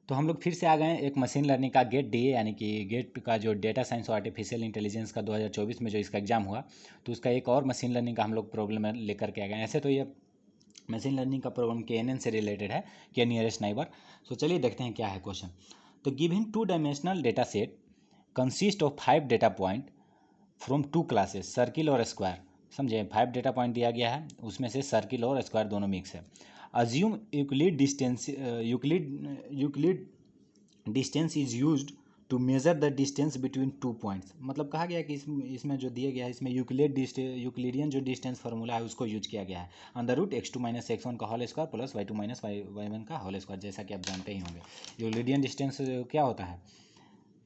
तो हम लोग फिर से आ गए हैं एक मशीन लर्निंग का गेट डी यानी कि गेट का जो डेटा साइंस और आर्टिफिशियल इंटेलिजेंस का 2024 में जो इसका एग्जाम हुआ, तो उसका एक और मशीन लर्निंग का हम लोग प्रॉब्लम लेकर के आ गए। ऐसे तो ये मशीन लर्निंग का प्रॉब्लम KNN से रिलेटेड है, के नियरेस्ट नाइबर। तो चलिए देखते हैं क्या है क्वेश्चन। तो given 2 dimensional data set consist of 5 data point from 2 classes circle और स्क्वायर। समझे, 5 डेटा पॉइंट दिया गया है, उसमें से सर्किल और स्क्वायर दोनों मिक्स है। Assume Euclid distance is used to measure the distance between 2 points. मतलब कहा गया है कि इसमें जो दिया गया है, इसमें यूक्लिडियन जो डिस्टेंस फार्मूला है उसको यूज किया गया है। Under root x2 minus x1 का whole square plus y2 minus y1 का होल स्क्वायर, जैसा कि आप जानते ही होंगे। यूक्लिडियन डिस्टेंस क्या होता है,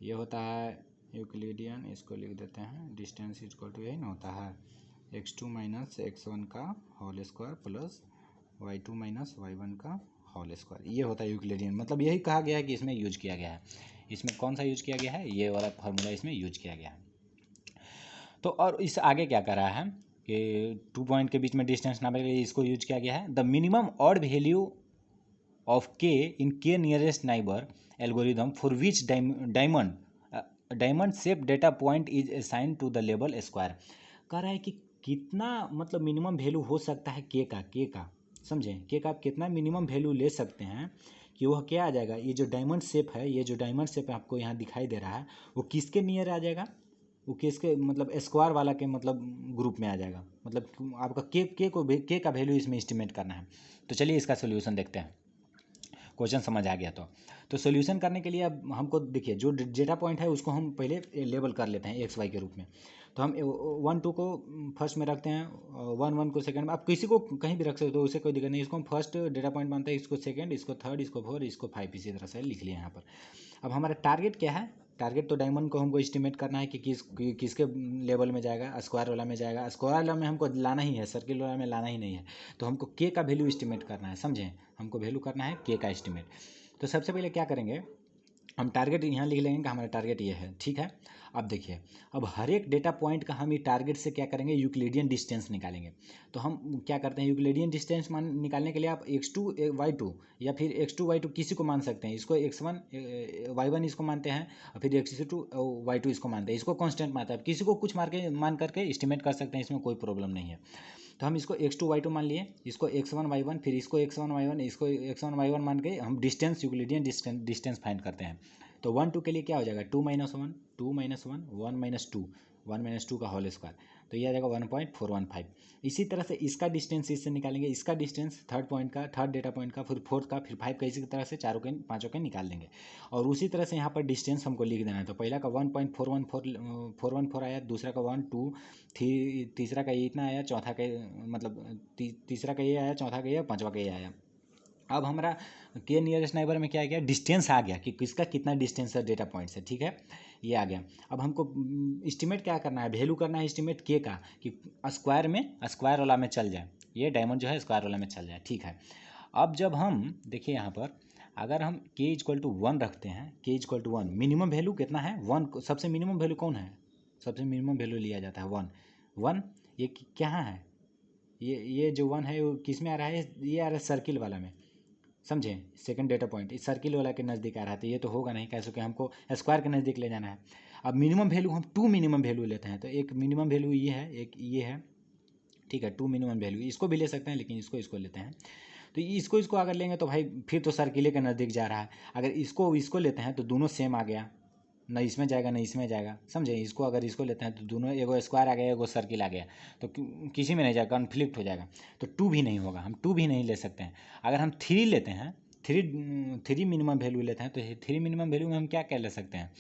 ये होता है यूक्लिडियन, इसको लिख देते हैं, डिस्टेंस इक्वल टू यही ना होता है x2 माइनस x1 का whole square plus y2 minus y1 का होल स्क्वायर, ये होता है यूक्लिडियन। मतलब यही कहा गया है कि इसमें यूज किया गया है। इसमें कौन सा यूज किया गया है, ये वाला फार्मूला इसमें यूज किया गया है। तो और इस आगे क्या कर रहा है कि 2 पॉइंट के बीच में डिस्टेंस नापने के लिए इसको यूज किया गया है। The minimum odd value of k in k nearest neighbour algorithm for which diamond shape data point is assign to the label square. कह रहा है कि कितना मतलब मिनिमम वैल्यू हो सकता है k का, समझें, k का आप कितना मिनिमम वैल्यू ले सकते हैं कि वह क्या आ जाएगा। ये जो डायमंड शेप है, ये जो डायमंड शेप आपको यहाँ दिखाई दे रहा है, वो किसके नियर आ जाएगा, वो किसके मतलब स्क्वायर वाला के मतलब ग्रुप में आ जाएगा। मतलब आपका के का वैल्यू इसमें एस्टिमेट करना है। तो चलिए इसका सोल्यूशन देखते हैं। क्वेश्चन समझ आ गया तो सोल्यूशन करने के लिए अब हमको देखिए, जो डेटा पॉइंट है उसको हम पहले लेबल कर लेते हैं XY के रूप में। तो हम 1 2 को फर्स्ट में रखते हैं, 1 1 को सेकंड में। आप किसी को कहीं भी रख सकते हो, उससे कोई दिक्कत नहीं। इसको हम फर्स्ट डेटा पॉइंट मानते हैं, इसको सेकंड, इसको थर्ड, इसको 4, इसको 5, इसी तरह से लिख लिया यहाँ पर। अब हमारा टारगेट क्या है, टारगेट तो डायमंड को हमको एस्टिमेट करना है कि किसके लेवल में जाएगा, स्क्वायर वाला में जाएगा। स्क्वायर वाला में हमको लाना ही है, सर्किल वाला में लाना ही नहीं है। तो हमको के का वैल्यू एस्टिमेट करना है, समझें, हमको वैल्यू करना है के का एस्टिमेट। तो सबसे पहले क्या करेंगे, हम टारगेट यहाँ लिख लेंगे कि हमारा टारगेट ये है, ठीक है। अब देखिए, अब हर एक डेटा पॉइंट का हम ये टारगेट से क्या करेंगे, यूक्लिडियन डिस्टेंस निकालेंगे। तो हम क्या करते हैं, यूक्लिडियन डिस्टेंस निकालने के लिए आप x2 y2 या फिर x2 y2 किसी को मान सकते हैं। इसको x1 y1 इसको मानते हैं, और फिर x2 y2 इसको मानते हैं। इसको कांस्टेंट मानते हैं, किसी को कुछ मान करके एस्टिमेट कर सकते हैं, इसमें कोई प्रॉब्लम नहीं है। तो हम इसको x2 y2 मान लिए, इसको x1 y1, फिर इसको x1 y1, इसको x1 y1 मान के हम डिस्टेंस, यूक्लिडियन डिस्टेंस फाइंड करते हैं। तो 1 2 के लिए क्या हो जाएगा, 2 माइनस 1, 2 माइनस 1, 1 माइनस 2, 1 माइनस 2 का होल स्क्वायर, तो ये आ जाएगा 1.415। इसी तरह से इसका डिस्टेंस इससे निकालेंगे, इसका डिस्टेंस थर्ड पॉइंट का, थर्ड डेटा पॉइंट का, फिर फोर्थ का, फिर 5 का, इसी तरह से चारों के पाँचों के निकाल देंगे। और उसी तरह से यहाँ पर डिस्टेंस हमको लिख देना है। तो पहला का 1.414 आया, दूसरा का 1 2, तीसरा का ये इतना आया, चौथा का मतलब तीसरा का ये आया, चौथा का ये, पाँचवा का ये आया। अब हमारा के नियरेस्ट नाइबर में क्या आ गया, डिस्टेंस आ गया कि किसका कितना डिस्टेंस है डेटा पॉइंट से, ठीक है, ये आ गया। अब हमको एस्टिमेट क्या करना है, वैल्यू करना है एस्टिमेट के का, कि स्क्वायर में, स्क्वायर वाला में चल जाए, ये डायमंड जो है स्क्वायर वाला में चल जाए, ठीक है। अब जब हम देखिए यहाँ पर, अगर हम के इक्वल टू 1 रखते हैं, के इक्वल टू 1, मिनिमम वैल्यू कितना है 1, सबसे मिनिमम वैल्यू कौन है, सबसे मिनिमम वैल्यू लिया जाता है 1 1। ये क्या है, ये जो 1 है वो किस में आ रहा है, ये आ रहा है सर्किल वाला में, समझें, सेकंड डेटा पॉइंट इस सर्किल वाला के नज़दीक आ रहा है। तो ये तो होगा नहीं, कैसे कि हमको स्क्वायर के नज़दीक ले जाना है। अब मिनिमम वैल्यू हम 2 मिनिमम वैल्यू लेते हैं, तो एक मिनिमम वैल्यू ये है, एक ये है, ठीक है, 2 मिनिमम वैल्यू, इसको भी ले सकते हैं, लेकिन इसको लेते हैं। तो इसको अगर लेंगे तो भाई फिर तो सर्किल के नज़दीक जा रहा है। अगर इसको लेते हैं तो दोनों सेम आ गया, न इसमें जाएगा न इसमें जाएगा, समझे। इसको अगर इसको लेते हैं तो दोनों, एगो स्क्वायर आ गया, एगो सर्किल आ गया, तो किसी में नहीं जाएगा, कन्फ्लिक्ट हो जाएगा। तो 2 भी नहीं होगा, हम 2 भी नहीं ले सकते हैं। अगर हम 3 लेते हैं, थ्री मिनिमम वैल्यू लेते हैं, तो 3 मिनिमम वैल्यू में हम क्या क्या ले सकते हैं,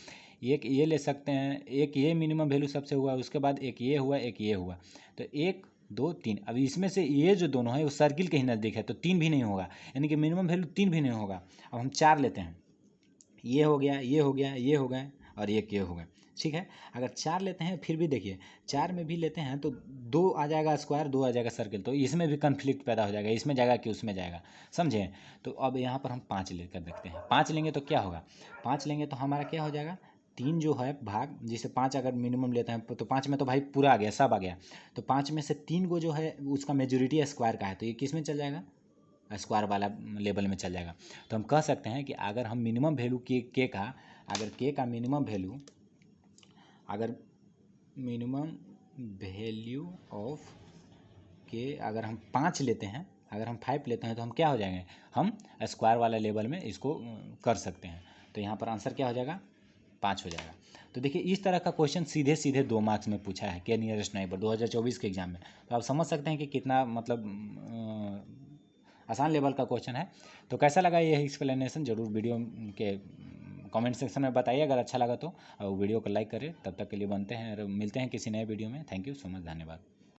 एक ये ले सकते हैं, एक ये मिनिमम वैल्यू सबसे हुआ, उसके बाद एक ये हुआ, एक ये हुआ, तो 1 2 3। अब इसमें से ये जो दोनों है वो सर्किल के ही नज़दीक है, तो 3 भी नहीं होगा, यानी कि मिनिमम वैल्यू 3 भी नहीं होगा। अब हम 4 लेते हैं, ये हो गया, ये हो गया, ये हो गए, और एक ये हो गए, ठीक है। अगर 4 लेते हैं, फिर भी देखिए 4 में भी लेते हैं तो 2 आ जाएगा स्क्वायर, 2 आ जाएगा सर्किल, तो इसमें भी कन्फ्लिक्ट पैदा हो जाएगा, इसमें जाएगा कि उसमें जाएगा, समझे। तो अब यहाँ पर हम 5 लेकर देखते हैं, 5 लेंगे तो क्या होगा, 5 लेंगे तो हमारा क्या हो जाएगा, 3 जो है भाग, जैसे 5 अगर मिनिमम लेते हैं तो 5 में तो भाई पूरा आ गया, सब आ गया। तो 5 में से 3 को जो है उसका मेजोरिटी स्क्वायर का है, तो ये किस में चल जाएगा, स्क्वायर वाला लेवल में चल जाएगा। तो हम कह सकते हैं कि अगर हम मिनिमम वैल्यू के का, अगर के का मिनिमम वैल्यू, अगर मिनिमम वैल्यू ऑफ के अगर हम 5 लेते हैं, अगर हम 5 लेते हैं तो हम क्या हो जाएंगे, हम स्क्वायर वाला लेवल में इसको कर सकते हैं। तो यहाँ पर आंसर क्या हो जाएगा, 5 हो जाएगा। तो देखिए इस तरह का क्वेश्चन सीधे सीधे 2 मार्क्स में पूछा है के नियरेस्ट नाइबर 2024 के एग्जाम में। तो आप समझ सकते हैं कि कितना मतलब आसान लेवल का क्वेश्चन है। तो कैसा लगा ये एक्सप्लेनेशन, जरूर वीडियो के कमेंट सेक्शन में बताइए अगर अच्छा लगा तो, और वीडियो को लाइक करें। तब तक के लिए बनते हैं और मिलते हैं किसी नए वीडियो में। थैंक यू सो मच, धन्यवाद।